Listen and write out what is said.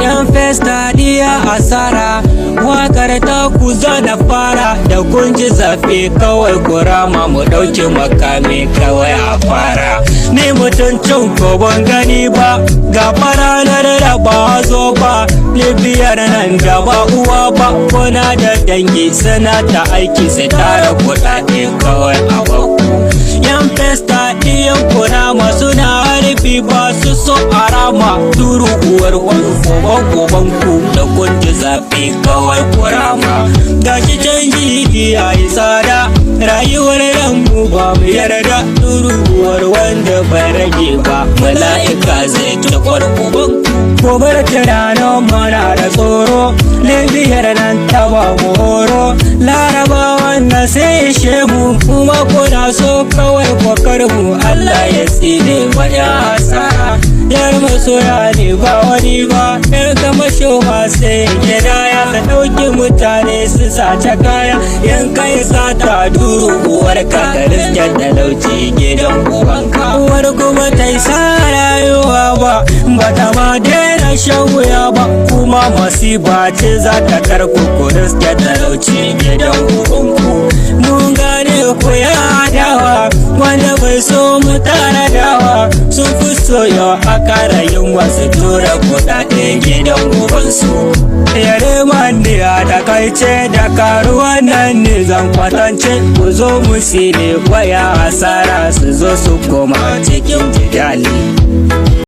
yan festa diya asara, wakar ta ku zana fara, da kun ji zafi kawai kurama mu ɗauki makami kawai a fara. Ni mutuncin ko ban gani ba, ga faranar da ba zo ba, libiyar nan da ba uwa ba, kuna da dangi suna ta aiki su tara kuɗaɗe kawai a baku. Yan festa ɗiyan kurama suna harbi ba su so arama, turu uwar wani goban ku da kun ji zafi kawai kurama. Gashi canji ya yi tsada, rayuwar ranmu ba mu yarda, turu uwar wanda bai rage ba, mala'ika zai ta kwarkuban gobar tunanin mana da tsoro, libiyar nan ta ba mu horo, larabawan na sai shemu kuma kuna so kawai kwakar mu, Allah ya tsine wani asara. Yar masoya ne ba wani ba, yar kama showa sai gida ya ka ɗauki mutane su sace kaya, yan kai sata duru uwar ka ka riskar da lauci gidan uwanka. Uwar kuma ta yi sa rayuwa ba ta ma daina shan wuya ba, kuma masifa ce za ta karku ku riskar da lauci gidan uwanku. Mun gane ku ya dawa, wanda bai so mu tara dawa, sun fi soyo a kara yin wasu tura kuɗaɗe gidan ubansu. Yare mani a takaice da karuwan nan ne zan kwatance, ku zo mu sire kwaya asara su zo su koma cikin jidali.